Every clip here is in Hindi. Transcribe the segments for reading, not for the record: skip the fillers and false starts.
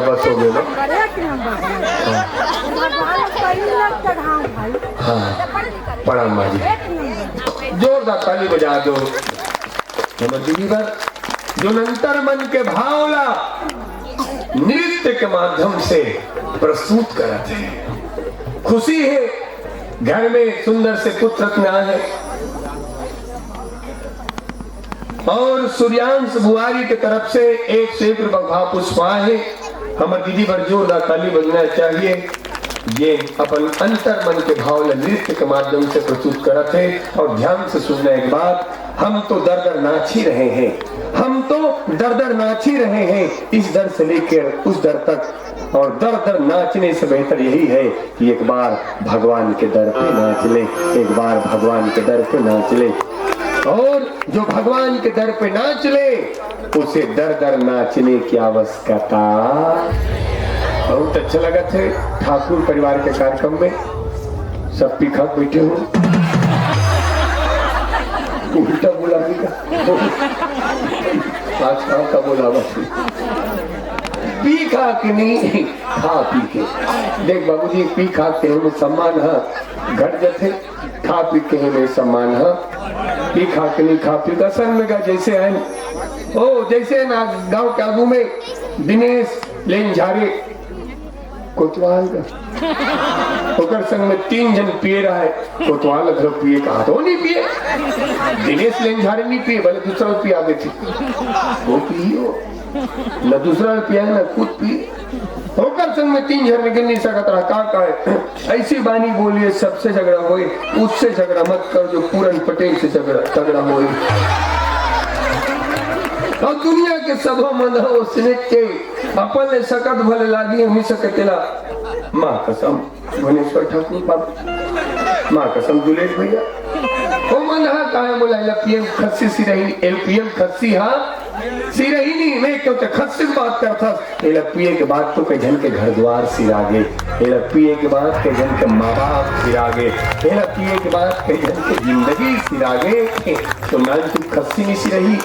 बस हो गए हाँ प्रणाम माँ जी, जोरदार ताली बजा दो। दीदी भर जो नंतर मन के भावला नृत्य के माध्यम से प्रस्तुत करते हैं। खुशी है घर में सुंदर से पुत्र रत्ना है और सूर्यांश बुआरी की तरफ से 101 भाव पुष्पा है। हमारे दीदी भर जोरदार ताली बजना चाहिए। ये अपन अंतर मन के भाव नृत्य के माध्यम से प्रस्तुत करते हैं। और ध्यान से सुनना एक बात, हम तो दर दर नाच ही रहे हैं, हम तो दर दर नाच ही रहे हैं, इस दर से लेकर उस दर तक। और दर दर नाचने से बेहतर यही है कि एक बार भगवान के दर पे नाच ले, एक बार भगवान के दर पे नाच ले। और जो भगवान के दर पे नाच ले उसे दर दर नाचने की आवश्यकता। बहुत अच्छा लगा थे ठाकुर परिवार के कार्यक्रम में, सब पीखा बैठे हो, उल्टा बोला आज का बोला पी खा के नहीं खा पी के। देख बाबूजी पी खा के हमें सम्मान है घट जाते, खा पी के हमें सम्मान है। पी खा के नहीं खा पी का संग में जैसे है ओ जैसे ना गांव के आगू में दिनेश लेन झारे कोतवाल का संग में 3 जन पिए रहा है। कोतवाल अगर पिए कहा तो नहीं पिए, दिनेश लेन झारे नहीं पिए, भले दूसरा पिया गए थे वो पिए न दूसरा पिया न खुद पिए। होकर संग में 3 जन निकल नहीं सकता रहा का है। ऐसी बानी बोलिए सबसे झगड़ा होए, उससे झगड़ा मत कर जो पूरन पटेल से झगड़ा होए। और दुनिया के सब मन हो के अपन ले सकत भले लागी हमी सकतेला। माँ कसम भुवनेश्वर ठाकुर बाबू, माँ कसम दुलेश भैया ओ मन हा काहे बोला एलपीएम खस्सी सिरही, एलपीएम खस्सी हा सिरही नहीं मैं क्यों खस्सी की बात करता। एलपीए के बाद तो कई जन के घर द्वार सिरागे, एलपीए के बाद कई जन के माँ बाप सिरागे, एलपीए के बाद कई जन की जिंदगी सिरागे। तो नाम तू खस्सी नहीं सिरही।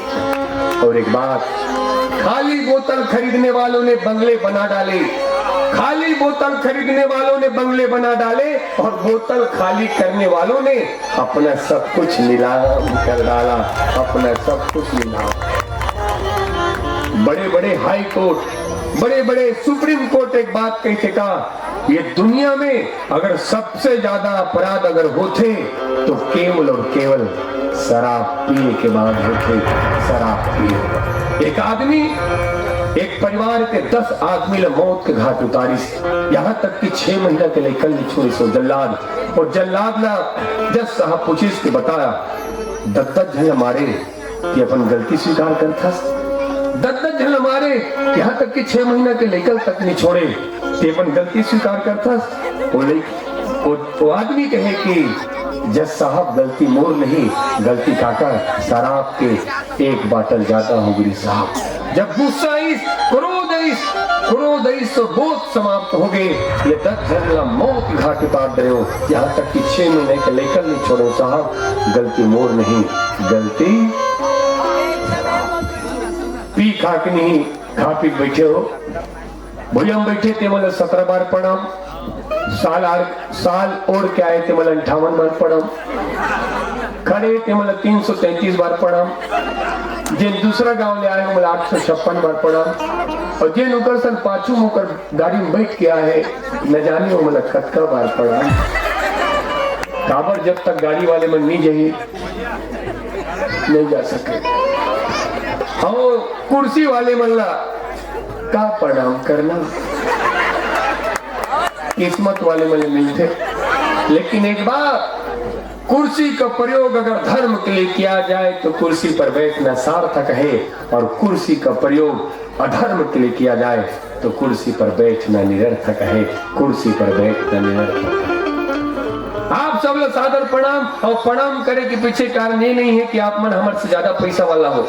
और एक बात, खाली बोतल खरीदने वालों ने बंगले बना डाले, खाली बोतल खरीदने वालों ने बंगले बना डाले और बोतल खाली करने वालों ने अपना सब कुछ नीलाम कर डाला, अपना सब कुछ नीलाम। बड़े बड़े हाई कोर्ट, बड़े बड़े सुप्रीम कोर्ट एक बात कहते का, ये दुनिया में अगर सबसे ज्यादा अपराध अगर होते तो केवल और केवल शराब पीने के बाद होते। शराब पिए एक आदमी एक परिवार के 10 आदमी ने मौत के घाट उतारी, यहाँ तक कि 6 महीना के लिए कल छोड़ी सो जल्लाद। और जल्लाद ना जज साहब पूछिस के बताया 10 जन मारे कि अपन गलती स्वीकार करता, 10 जन मारे यहाँ तक कि 6 महीना के लेकर तक नहीं छोड़े कि अपन गलती स्वीकार करता। वो आदमी कहे कि जज साहब गलती मोर नहीं, गलती काका शराब के 1 बाटल जाता हूँ गिरी साहब। जब गुस्सा क्रोध तो बहुत समाप्त हो गए। ये 10 जन मौत घाट उतार रहे हो, यहाँ तक कि 6 महीने के लेकर नहीं छोड़ो साहब, गलती मोर नहीं, गलती पी खा के नहीं खा पी बैठे हो। भैया बैठे थे मतलब 17 बार प्रणाम, साल और क्या आए थे मतलब 58 बार प्रणाम, खड़े थे मतलब 333 बार प्रणाम, जिन दूसरा गांव ले आए मतलब 856 बार प्रणाम, और जिन उकर सन पाछू मुकर गाड़ी में बैठ के आए न जाने हो मतलब कतका बार प्रणाम। काबर जब तक गाड़ी वाले मन नहीं जाइए नहीं जा सके, और कुर्सी वाले मल्ला का प्रणाम करना, किस्मत वाले मल्ले नहीं थे। लेकिन एक बात, कुर्सी का प्रयोग अगर धर्म के लिए किया जाए तो कुर्सी पर बैठना सार्थक है, और कुर्सी का प्रयोग अधर्म के लिए किया जाए तो कुर्सी पर बैठना निरर्थक है, कुर्सी पर बैठना निरर्थक है। आप सब लोग सादर प्रणाम, और प्रणाम करे के पीछे कारण ये नहीं है कि आप मन हमारे से ज्यादा पैसा वाला हो,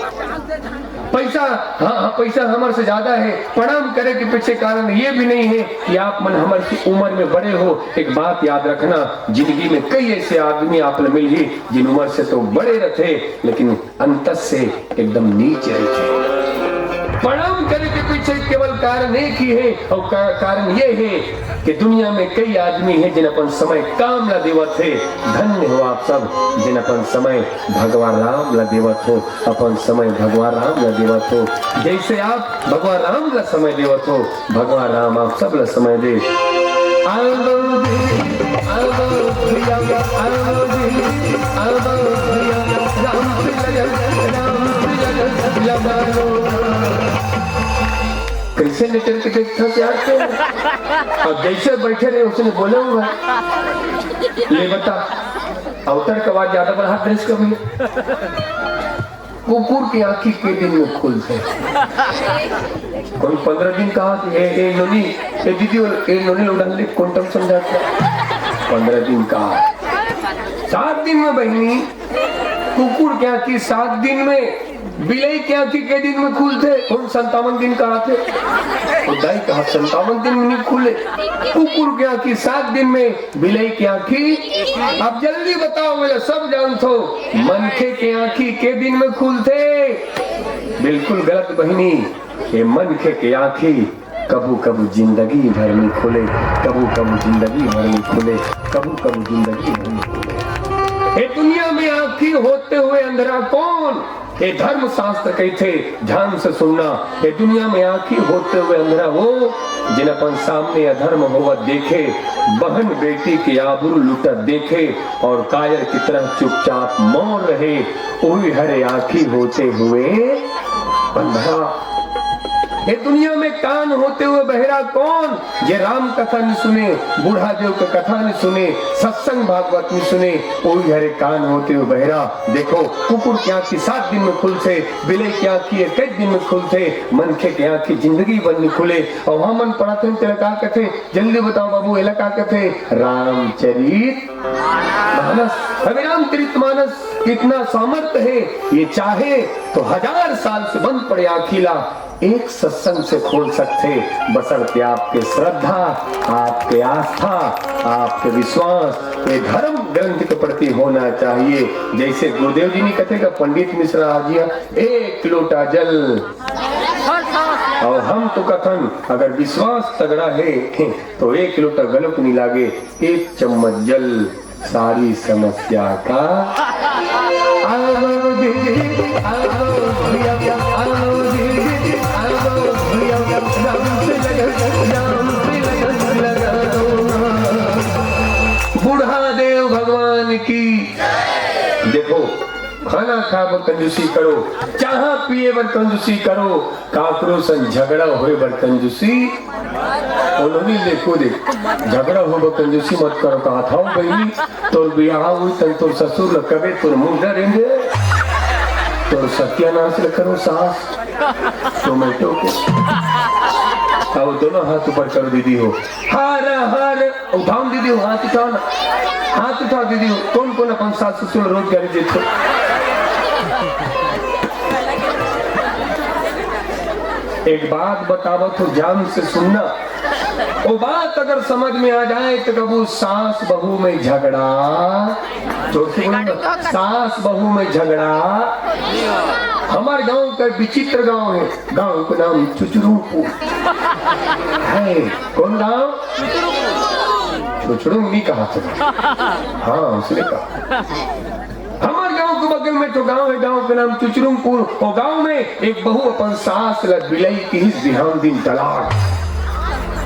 पैसा हाँ पैसा हमारे से ज्यादा है। प्रणाम करे के पीछे कारण ये भी नहीं है कि आप मन हमारी उम्र में बड़े हो। एक बात याद रखना, जिंदगी में कई ऐसे आदमी आप मिल ही जिन उम्र से तो बड़े रहते लेकिन अंत से एकदम नीचे रहते। प्रणाम करने के पीछे केवल कारण एक ही है, और कारण ये है कि दुनिया में कई आदमी हैं जिन अपन समय काम ला देवत है। धन्य हो आप सब जिन अपन समय भगवान राम ला देवत हो, अपन समय भगवान राम ला देवत हो। जैसे आप भगवान राम ला समय देवत हो, भगवान राम आप सब ला समय दे। कैसे नेचर के देखता से आते और जैसे बैठे रहे उसने बोले हुआ ले बता अवतर का आवाज ज्यादा बढ़ा ड्रेस कभी कुकुर की आंखी के दिन में खुलते कोई 15 दिन कहा कि नोनी दीदी नोनी उड़ान ले क्वांटम समझाते 15 दिन कहा 7 दिन में बहनी कुकुर की आंखी 7 दिन में, बिलाई की आंखी के दिन में खुलते कौन 57 दिन का आते दाई कहा 57 दिन में नहीं खुले, कुकुर की आंखी 7 दिन में, बिलाई की आंखी अब जल्दी बताओ मेरा सब जानते हो मनखे की आंखी के दिन में खुलते। बिल्कुल गलत बहनी, ये मनखे की आंखी कबू कबू जिंदगी भर में खुले, कबू कबू जिंदगी भर में खुले, कबू कबू जिंदगी भर में खुले। ये दुनिया में आंखी होते हुए अंधेरा कौन? ये धर्म शास्त्र कहते ध्यान से सुनना, ये दुनिया में आंखी होते हुए अंधेरा वो जिन अपन सामने अधर्म होवत देखे, बहन बेटी की आबरू लुटत देखे और कायर की तरह चुपचाप मौन रहे, वही हरे आंखी होते हुए अंधेरा। ये दुनिया में कान होते हुए बहरा कौन? ये राम कथा नहीं सुने, बूढ़ा देव का कथा नहीं सुने, सत्संग भागवत नहीं सुने, वही हरे कान होते हुए बहरा। देखो कुकुर की आंखी 7 दिन में खुलते, बिले की आंखी 21 दिन में खुलते, मनखे की आंखी जिंदगी भर नहीं खुले। और वहां मन पढ़ाते का कहते जल्दी बताओ बाबू एला का कहते रामचरित मानस। अभी रामचरित मानस इतना सामर्थ्य है, ये चाहे तो 1000 साल से बंद पड़े आखिला एक सत्संग से खोल सकते, बशर्ते आपके श्रद्धा, आपके आस्था, आपके विश्वास, ये धर्म ग्रंथ के प्रति होना चाहिए। जैसे गुरुदेव जी ने कहते का पंडित मिश्रा आजिया 1 लोटा जल, और हम तो कथन अगर विश्वास तगड़ा है तो 1 लोटा गलत नहीं लागे, 1 चम्मच जल सारी समस्या का बूढ़ा देव भगवान की। देखो खाना खा बर कंजूसी करो, चाह पिए बर कंजूसी करो, काकरो संग झगड़ा होए बर कंजूसी उन्होंने देखो देख झगड़ा हो बर कंजूसी मत करो। कहा था बहनी तोर बियाह हुई तन तोर ससुर लकबे तोर मुंह डरेंगे, तोर सत्यानाश ल करो सास टोमेटो के। अब दोनों हाथ ऊपर करो दीदी हो, हर हर उठाओ दीदी हो, हाथ उठाओ ना, हाथ उठाओ दीदी हो। कौन कौन अपन सास ससुर रोज करे देते? एक बात बताओ तो ध्यान से सुनना, वो बात अगर समझ में आ जाए तो कबू सास बहू में झगड़ा, तो सास बहू में झगड़ा। हमारे गांव का विचित्र गांव है, गांव का नाम चुचुरूपुर है। कौन गांव? चुचुरू नहीं कहा था, हाँ उसने कहा। हमारे गांव के बगल में तो गांव है, गांव का नाम चुचुरूपुर। और गांव में एक बहू अपन सास लग बिलाई की बिहान दिन तलाक,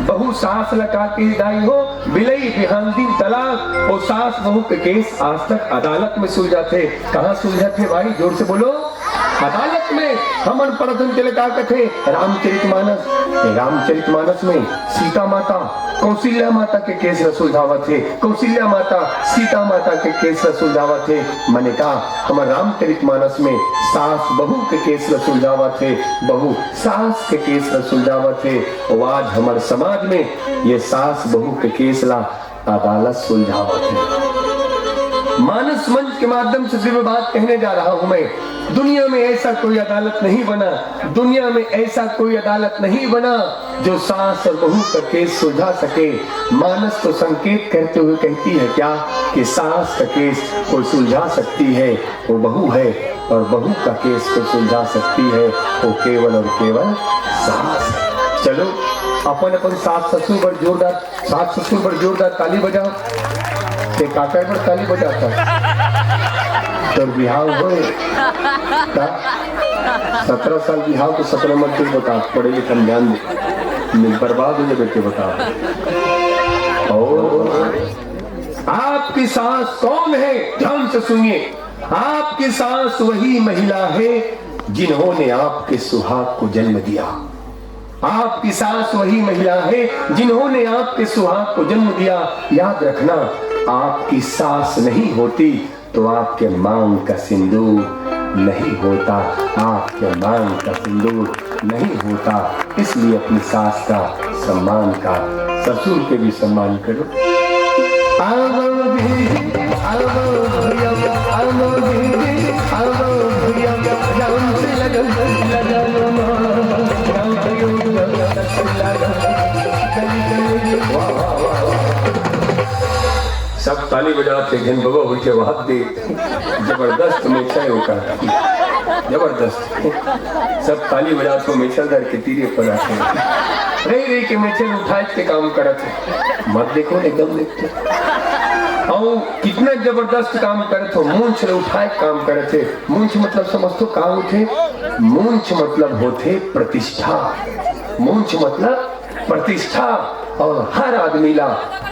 बहू सास लगा के दाई हो बिलई बिहान दिन तलाक। और सास बहू के केस आज तक अदालत में सुलझाते। कहाँ सुलझाते भाई? जोर से बोलो। अदालत में। हमन प्रथम चले का कथे रामचरितमानस, रामचरितमानस में सीता माता कौशल्या माता के केस सुलझावत थे, कौशल्या माता सीता माता के केस सुलझावत थे। मैंने कहा हमारे रामचरितमानस में सास बहू के केस सुलझावत थे, बहू सास के केस सुलझावत थे। और आज हमारे समाज में ये सास बहू के केस ला अदालत सुलझावत है। मानस मंच के माध्यम से सिर्फ बात कहने जा रहा हूं मैं, दुनिया में ऐसा कोई अदालत नहीं बना, दुनिया में ऐसा कोई अदालत नहीं बना जो सास और बहू का केस सुलझा सके। मानस तो संकेत करते हुए कहती है क्या कि सास का केस कोई सुलझा सकती है वो बहू है, और बहू का केस को सुलझा सकती है वो केवल और केवल सास। चलो अपन अपन सास ससुर पर जोरदार ताली बजाओ। ते काका पर ताली बजाता तो बिहाव हो 17 साल बिहाव तो 17 मत के बता, पढ़े लिखे ध्यान दे, बर्बाद हो जाए बेटे बता। और आपकी सास कौन है? ध्यान से सुनिए। आपकी सास वही महिला है जिन्होंने आपके सुहाग को जन्म दिया। आपकी सास वही महिला है जिन्होंने आपके सुहाग को जन्म दिया। याद रखना, आपकी सास नहीं होती तो आपके मांग का सिंदूर नहीं होता, आपके मांग का सिंदूर नहीं होता। इसलिए अपनी सास का सम्मान का, ससुर के भी सम्मान करो। सब ताली बजाते घन बबा उठे हाथ दे, जबरदस्त मेचा होकर जबरदस्त सब ताली बजाते मेचा दर के तीरे पर आते रही के मेचे उठाए के काम करते मत देखो एकदम देखते और कितना जबरदस्त काम करते हो। मूंछ उठाए काम करते। मूंछ मतलब समझते काम उठे, मूंछ मतलब होते प्रतिष्ठा। मूंछ मतलब प्रतिष्ठा, और हर आदमी ला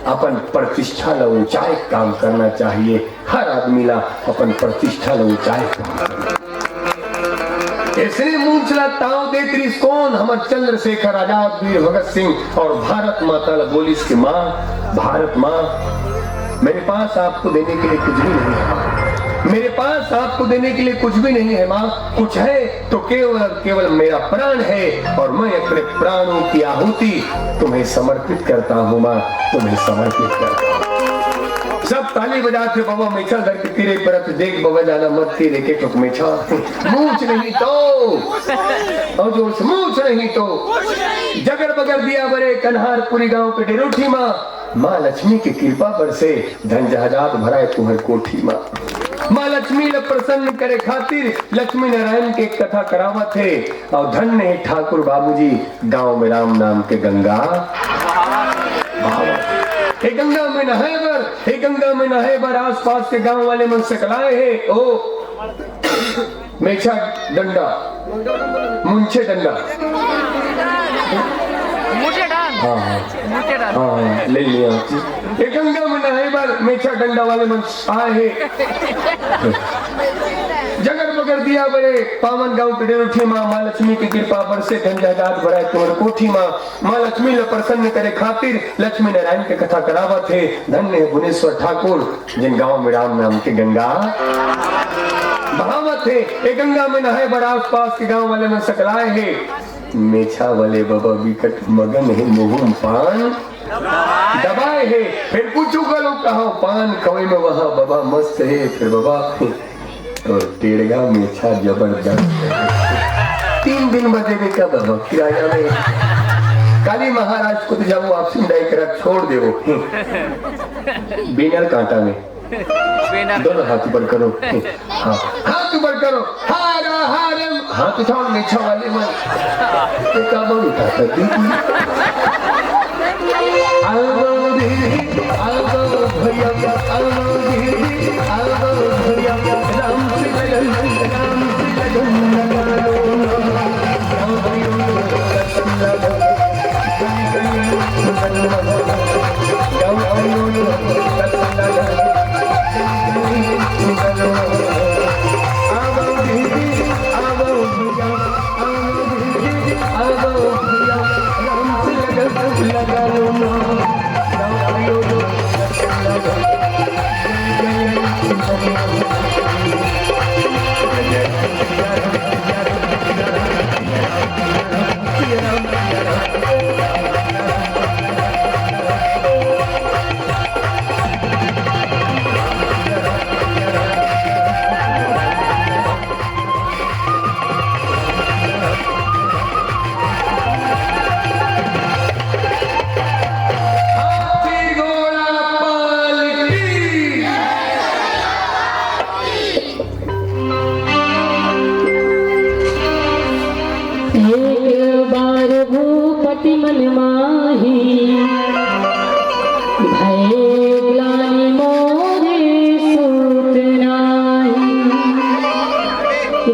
अपन प्रतिष्ठा ला ऊंचाई काम करना चाहिए। हर आदमी ला अपन प्रतिष्ठा ला ऊंचाई काम करना। इसने मूंछला ताव दे त्रिकोण हमर चंद्रशेखर आजाद, वीर भगत सिंह और भारत माता ला बोलिस की माँ, भारत माँ मेरे पास आपको देने के लिए कुछ भी नहीं है माँ, मेरे पास आपको देने के लिए कुछ भी नहीं है माँ। कुछ है तो केवल केवल मेरा प्राण है, और मैं अपने प्राणों की आहुति तुम्हें समर्पित करता हूँ माँ, तुम्हें समर्पित करता हूँ। सब ताली बजाते बाबा मेछा धर के तेरे परत देख बाबा जाना मत तेरे के टुक मेछा मूंछ नहीं तो, और जोर से मूंछ नहीं तो जगर बगर दिया बरे कन्हारपुरी गांव के डेरोठी माँ लक्ष्मी की कृपा बरसे धन जहाजात भराए तुम्हारे कोठी माँ लक्ष्मी ने प्रसन्न करे खातिर लक्ष्मी नारायण के कथा करावत है। और धन्य है ठाकुर बाबूजी गांव में राम नाम के गंगा हे गंगा में नहाए बर, हे गंगा में नहाए बर आस पास के गांव वाले मन सकलाए है। ओ मेछा डंडा मुंछे डंडा हाँ ले लिया। एक गंगा में नहाए बार मेछा डंडा वाले मन आए है। जगर बगर दिया बड़े पावन गांव के डेरोठी माँ लक्ष्मी की कृपा बरसे धन जायदाद भराए तुम्हारे कोठी माँ लक्ष्मी ने प्रसन्न करे खातिर लक्ष्मी नारायण के कथा करावत है। धन्य है भुवनेश्वर ठाकुर जिन गांव में राम नाम की गंगा बहावत है। एक गंगा में नहाए बड़ा आस पास के गांव वाले में सकलाए है। मेछा वाले बाबा विकट मगन है मुहुम पान दबाए है। फिर पूछू गलो कहा पान कवे में वहाँ बाबा मस्त है। फिर बाबा और टेढ़गा मेछा जबरदस्त है। 3 दिन बजे में क्या बाबा किराया में काली महाराज को तो जाओ आपसे मिलाई कर छोड़ दे वो बिना कांटा में दोनों हाथ ऊपर करो। हाँ हाथ ऊपर करो। हारा हारम हाथ उठाओ मेछा वाले में काबू उठाता राम से भय ग्लानि मोरे सूत नाही।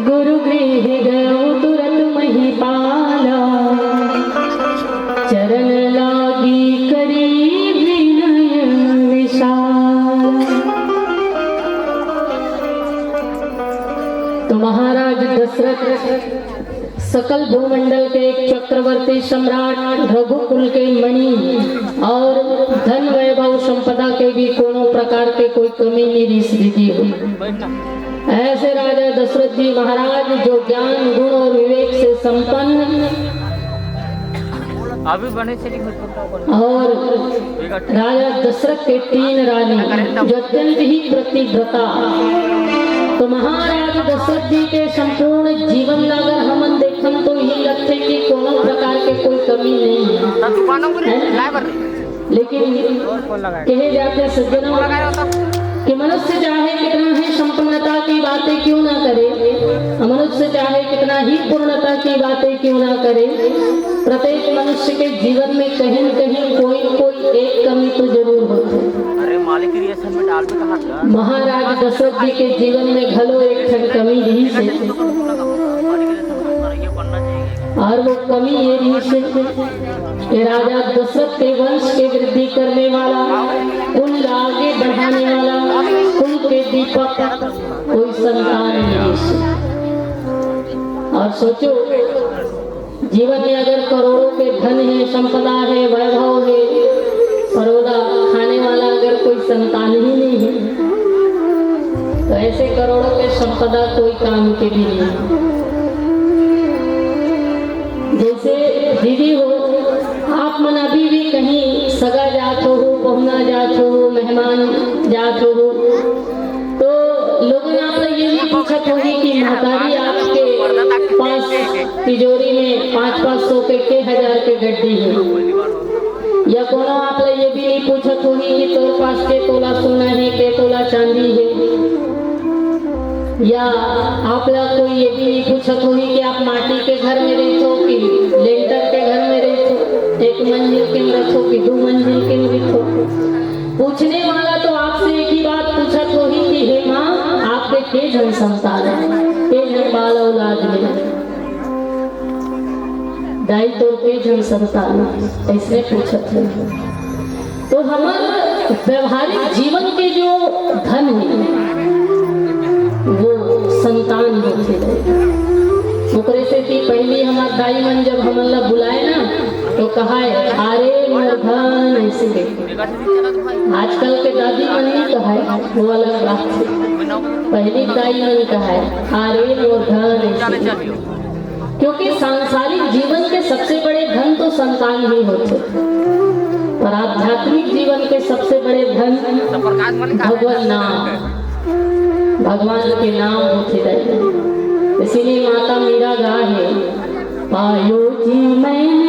गुरु गृह गयो तुरत महिपाला, चरण लागी करी विनय विशाल। तो महाराज दशरथ सकल भूमंडल के एक चक्रवर्ती सम्राट, रघुकुल के मणि और धन वैभव संपदा के भी कोनो प्रकार के कोई कमी नहीं रिश्ती हुई। ऐसे राजा दशरथ जी महाराज जो ज्ञान गुण और विवेक से संपन्न और राजा दशरथ के 3 रानी जो अत्यंत ही प्रतिव्रता। तो महाराज दशरथ जी के संपूर्ण जीवन अगर हम देखन तो यही लगते कि कोनो प्रकार के कोई कमी नहीं है। लेकिन कहे जाते सज्जनों कि मनुष्य चाहे कितना ही संपन्नता की बातें क्यों ना करे, मनुष्य चाहे कितना ही पूर्णता की बातें क्यों ना करे, प्रत्येक मनुष्य के जीवन में कहीं न कहीं कोई कोई एक कमी तो जरूर होती है। महाराज दशरथ जी के जीवन में घलो एक ठन कमी रही से, और वो कमी ये रही से कि राजा दशरथ के वंश के वृद्धि करने वाला, कुल आगे बढ़ाने वाला, कुल के दीपक कोई संतान नहीं से। और सोचो जीवन में अगर करोड़ों के धन है, संपदा है, वैभव है, परोदा खाने वाला अगर कोई संतान ही नहीं है तो ऐसे करोड़ों के संपदा कोई काम के भी नहीं है। जैसे दीदी हो, आप मन अभी भी कहीं सगा जात हो, पहुना जात हो, मेहमान जात हो, तो लोगों आप ये भी पूछत होगी कि महतारी आपके पास तिजोरी में 500-500 के हजार के गड्डी है, या कोनो आप ये भी नहीं पूछत होगी कि तोर पास के तोला सोना है, के तोला चांदी है, या आप लोग कोई ये भी नहीं पूछत होगी कि आप माटी के घर में रहते हो कि लेंटर के घर में रहते हो, 1 मंजिल के में रहते हो कि 2 मंजिल के में रहते हो। पूछने वाला तो आपसे एक ही बात पूछत होगी कि हे माँ आपके के जन संतान है, के जन बाल औलाद है, दाई तो के जन संतान ऐसे पूछत है। तो हमारे व्यवहारिक जीवन के जो धन है वो संतान होते हैं। ओकरे से थी पहली हमारे दाई मन जब हमन ला बुलाए ना तो कहा है अरे मोर धन ऐसे देखो। आजकल के दादी मन नहीं कहा है, वो अलग बात है। पहली दाई मन कहा है अरे मोर धन ऐसे, क्योंकि सांसारिक जीवन के सबसे बड़े धन तो संतान ही होते, पर आध्यात्मिक जीवन के सबसे बड़े धन भगवान नाम, भगवान के नाम होते रहते। इसीलिए माता मीरा गा है पायो जी मैंने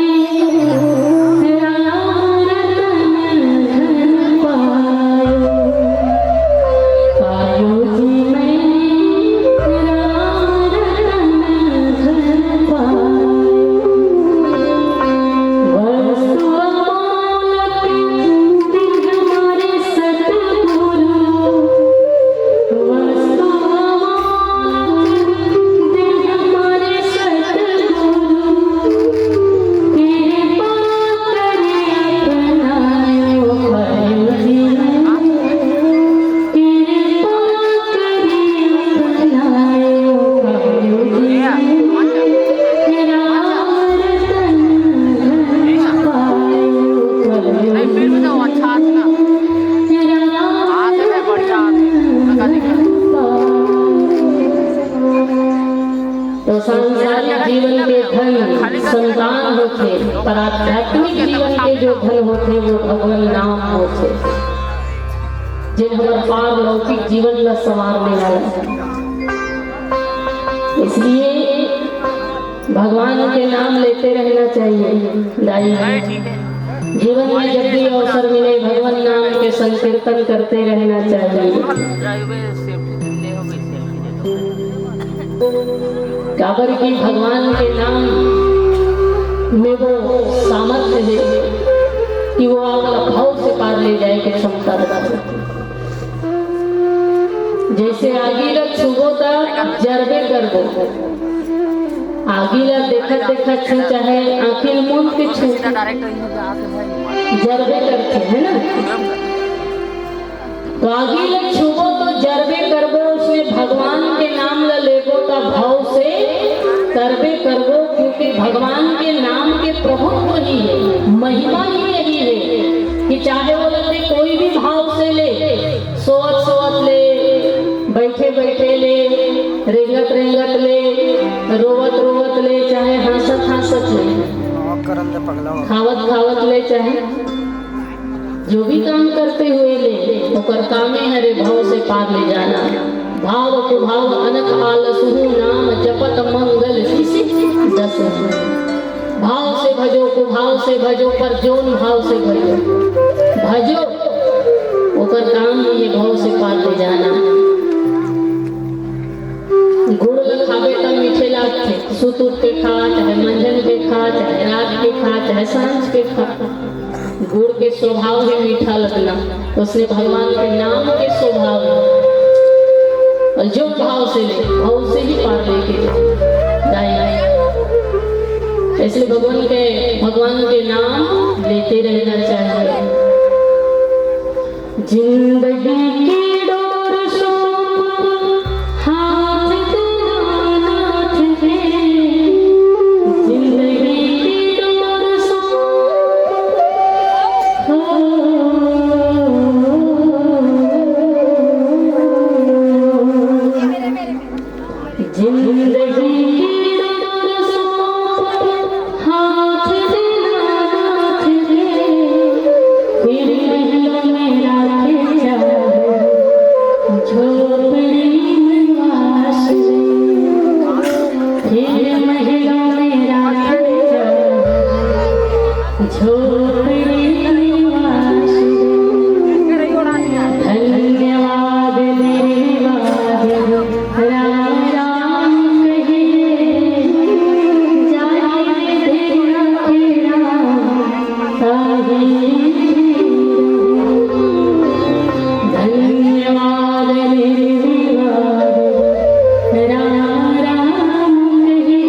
तो सांसारिक जीवन के धन संतान होते, पर आध्यात्मिक जीवन के जो धन होते वो भगवान नाम होते, जिन हमारे पारलौकिक जीवन में संवारने वाला है। इसलिए भगवान के नाम लेते रहना चाहिए। दाई जीवन में जब भी अवसर मिले भगवान नाम के संकीर्तन करते रहना चाहिए। काबर की भगवान के नाम में वो सामर्थ्य है कि वो आपका भाव से पार ले जाए की क्षमता रखा है। जैसे आगीला छुबो ता जरबे करबो, आगीला देखा देखा छू चाहे आखिर मुंह के छू जरबे करते है ना। तो आगीला छुबो तो जरबे करबो, उसने भगवान के नाम ला लेबो ता भाव से करबे करबो, क्योंकि भगवान के नाम के प्रभुत्व ही है, महिमा ही यही है कि चाहे वो लगते कोई भी भाव से ले, सोवत सोवत ले, बैठे बैठे ले, रेंगत रेंगत ले, रोवत रोवत ले, चाहे हंसत हंसत ले, खावत खावत ले, चाहे जो भी काम करते हुए ले, ओकर कामे हरे भाव से पार ले जाना। भाव को भाव अनक आलसहु नाम जपत मंगल किसी दस। भाव से भजो को भाव से भजो, पर जोन भाव से भजो भजो ओकर काम में ये भाव से पार ले जाना। गुड़ खावे तो मीठे लागते, सुत उठ के खा, चाहे मंझन के खा, चाहे रात के खा, चाहे सांझ के खा, गुड़ के स्वभाव है मीठा लगना, उसने भगवान के नाम के स्वभाव है। और जो भाव से ले, भाव से ही पार लेके जाए। इसलिए भगवान के नाम लेते रहना चाहिए। जिंदगी की डोर सो हाथ तेरा नाथ है, जिंदगी की डोर सो जिंदगी की डोर सो हाथ तेरा नाथ है, फिर महलों में राखे जाए झोपड़ी निवास, फिर महलों में राखे जाए झोपड़ी निवास। धन्यवाद मेरे वाद राम राम कहे, जाए तेरा तेरा ताही। धन्यवाद मेरे वाद राम राम कहे,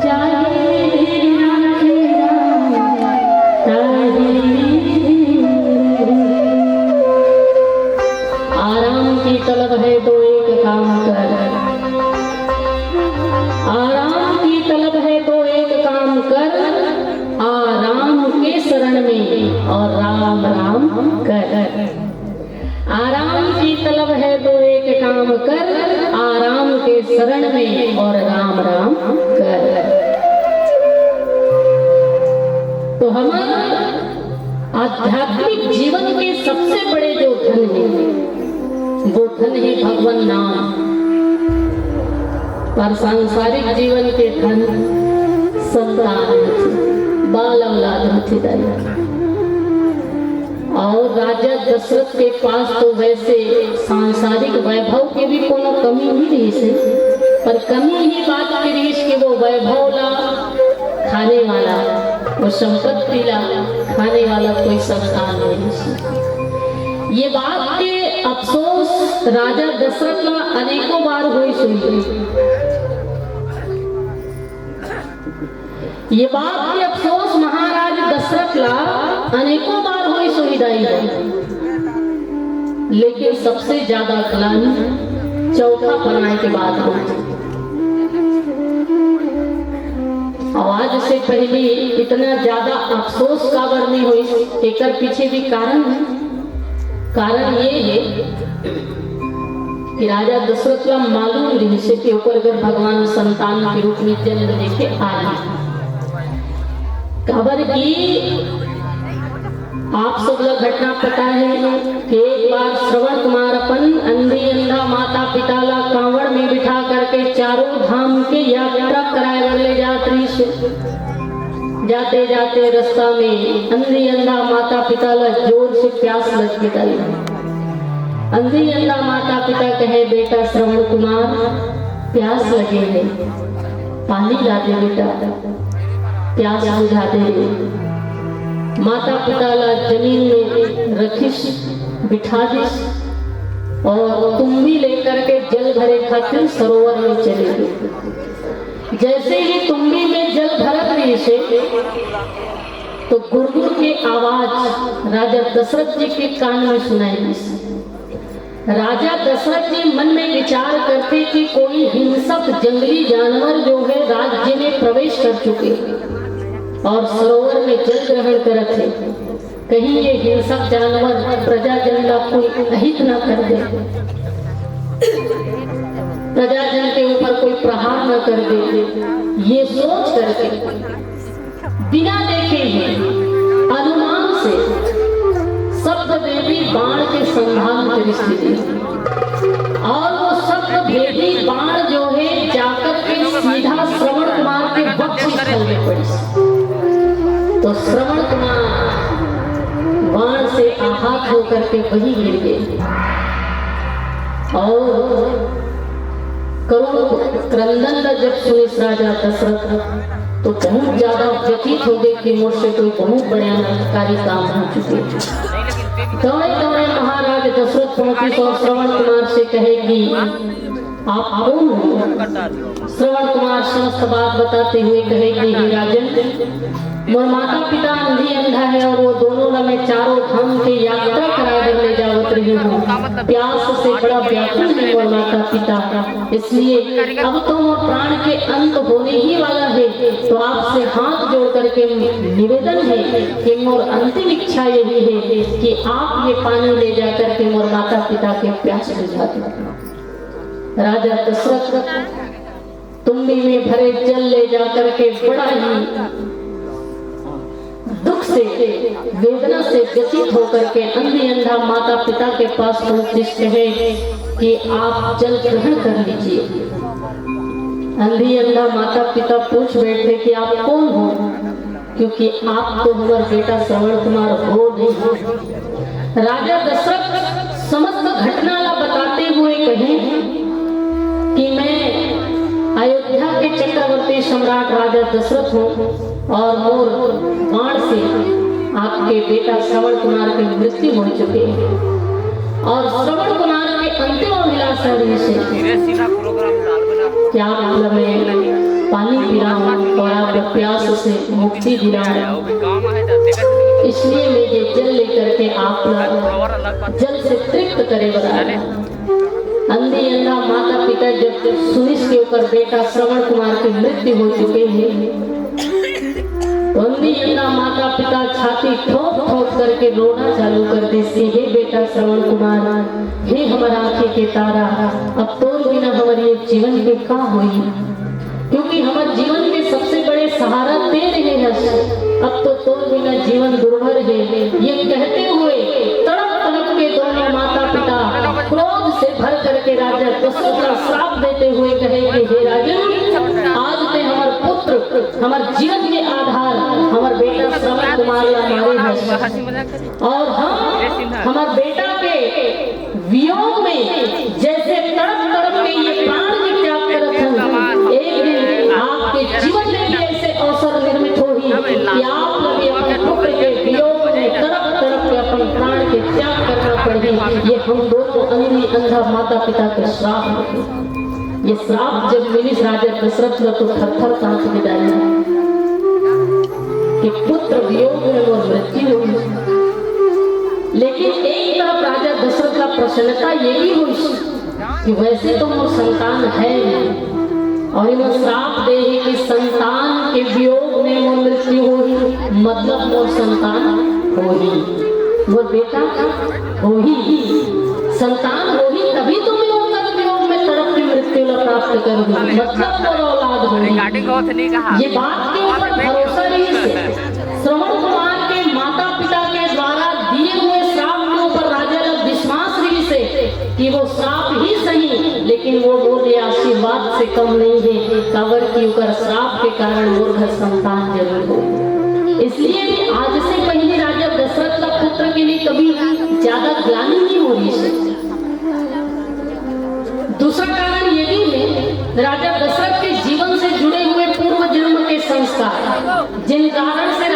जाए तेरा तेरा ताही। आराम की तलब है तो एक काम कर, आराम की तलब है तो एक काम कर, आराम के शरण में और राम राम कर। आराम की तलब है तो एक काम कर, आराम के शरण में और राम राम कर। तो हमारा आध्यात्मिक जीवन के सबसे बड़े जो धन है वो धन है भगवान नाम। पर सांसारिक जीवन के धन संतान बाल औलाद होती दाई। और राजा दशरथ के पास तो वैसे सांसारिक वैभव के भी कोनो कमी नहीं रही से, पर कमी ही बात की रही कि वो वैभव ला खाने वाला, वो संपत्ति ला खाने वाला कोई संतान नहीं। ये बात के अफसोस राजा दशरथ ला अनेकों बार हुई सुनी। ये बात के अफसोस महाराज दशरथ ला अनेकों बार हुई सुविधाई है, लेकिन सबसे ज्यादा ग्लानि चौथा बनाए के बाद होती। आवाज से पहले इतना ज्यादा अफसोस काबर नहीं हुई, एकर पीछे भी कारण है। कारण ये है कि राजा दशरथ का मालूम रही से कि ऊपर अगर भगवान संतान के रूप में जन्म लेके आए। खबर की आप सब लोग घटना पता है कि एक बार श्रवण कुमार अपन अंधी अंधा माता पिता ला कांवड़ में बिठा करके चारों धाम के यात्रा कराए वाले यात्री से जाते जाते रास्ता में अंधी अंधा माता पिता ला जोर से प्यास लग गई। अंधी अंधा माता पिता कहे बेटा श्रवण कुमार प्यास लगे है, पानी ला दे बेटा, प्यास बुझा दे। माता पिता ला जमीन में रखिस बिठा दिस और तुम भी लेकर के जल भरे खातिर सरोवर में चले गए। जैसे ही तुम्बी में जल भरत रही से तो गुरगुर की आवाज राजा दशरथ जी के कान में सुनाई दी। राजा दशरथ जी मन में विचार करते कि कोई हिंसक जंगली जानवर जो है राज्य में प्रवेश कर चुके और सरोवर में जल ग्रहण करत है। कहीं ये हिंसक जानवर प्रजाजन का कोई अहित न कर दे, प्रजाजन के ऊपर कोई प्रहार न कर दे। ये सोच करके बिना देखे ही अनुमान से सप्त देवी बाण के संधान की स्थिति और वो सप्त भेदी बाण जो है जाकर के सीधा श्रवण कुमार के वक्ष स्थल में पड़ी। तो श्रवण कुमार बाण से आहत होकर के वही गिर गए और करुण क्रंदन जब सुनिस राजा दशरथ तो बहुत ज्यादा व्यतीत हो गए कि मुझसे कोई बहुत भयानकारी काम हो चुके। दौड़े दौड़े महाराज दशरथ पहुंची और श्रवण कुमार से कहेगी आप कौन हो? श्रवण कुमार समस्त बात बताते हुए कहेगी हे राजन, मोर माता पिता अंधी अंधा है और वो दोनों न मैं चारों धाम की यात्रा कराकर ले जावत रही हूँ। प्यास से बड़ा व्याकुल है मोर माता पिता, इसलिए अब तो मोर प्राण के अंत होने ही वाला है। तो आपसे हाथ जोड़ करके निवेदन है कि मोर अंतिम इच्छा यही है कि आप ये पानी ले जाकर के मोर माता पिता के प्यास बुझा दें। राजा दशरथ तुम्बी में भरे जल ले जाकर के बड़ा ही दुख से वेदना से व्यथित होकर के अंधी अंधा माता पिता के पास पहुंचे है कि आप जल ग्रहण कर लीजिए। अंधी अंधा माता पिता पूछ बैठे कि आप कौन हो, क्योंकि आप तो हमारा बेटा श्रवण कुमार हो नहीं। राजा दशरथ समस्त घटना ला बताते हुए कहे कि मैं अयोध्या के चक्रवर्ती सम्राट राजा दशरथ हूँ और मोर बाण से आपके बेटा श्रवण कुमार की मृत्यु हो चुकी है और श्रवण कुमार के अंतिम अभिलाषा से क्या आप मैं पानी पिलाऊं और आप प्यास से मुक्ति दिलाऊं, इसलिए मैं ये जल लेकर के आप जल से तृप्त करे बना। अंधी अंधा माता पिता जब सुनिस के ऊपर बेटा श्रवण कुमार की मृत्यु हो चुके हैं तो अंधी अंधा माता पिता छाती ठोक ठोक करके रोना चालू कर देते, हे बेटा श्रवण कुमार, हे हमारा आंखें के तारा, अब तोर बिना हमारे जीवन के का हुई, क्योंकि हमारे जीवन के सबसे बड़े सहारा तेरे हैं, अब तो तोर बिना जीवन दुर्भर है। ये कहते हुए तड़प तड़प के दोनों माता पिता क्रोध से भर करके राजा दशरथ का श्राप देते हुए कहे कि हे राजन, आज ते हमारे पुत्र हमारे जीवन के आधार हमारे बेटा श्रवण कुमार ला मारे हैं और हम हमारे बेटा के वियोग में जैसे तड़प तड़प के ये प्राण की त्याग करत हैं, एक दिन आपके जीवन में भी ऐसे अवसर निर्मित होगी कि आप कभी अपने पुत्र के वियोग में तड़प तड़प के अपने प्राण के त्याग करना पड़ेगी। ये हम दोनों अंधी अंधा माता पिता के श्राप हैं। ये श्राप जब मिली राजा दशरथ ने तो थर-थर कांप विदाई कि पुत्र वियोग में वो मृत्यु हुई। लेकिन एक तरफ राजा दशरथ का प्रसन्नता यही हुई कि वैसे तो मोर संतान है और इन्हें श्राप दे कि संतान के वियोग में वो मृत्यु हुई, मतलब मोर संतान हो ही, वो बेटा हो ही, संतान हो ही, तभी तो मैं उनका वियोग में तड़प की मृत्यु ला प्राप्त करूंगी, मतलब मोर औलाद होगी। ये बात के ऊपर भरोसा नहीं से श्रवण कुमार के माता पिता के द्वारा दिए हुए श्राप के ऊपर राजा का विश्वास रही से कि वो श्राप ही सही, लेकिन वो बोले आशीर्वाद से कम नहीं है, कावर की ऊपर श्राप के कारण मोर घर संतान जरूर हो। इसलिए भी आज से पहले राजा दशरथ का पुत्र के लिए कभी ज्यादा ग्लानि नहीं हो रही है। दूसरा कारण ये भी है राजा दशरथ के जीवन से जुड़े हुए पूर्व जन्म के संस्कार, जिन कारण से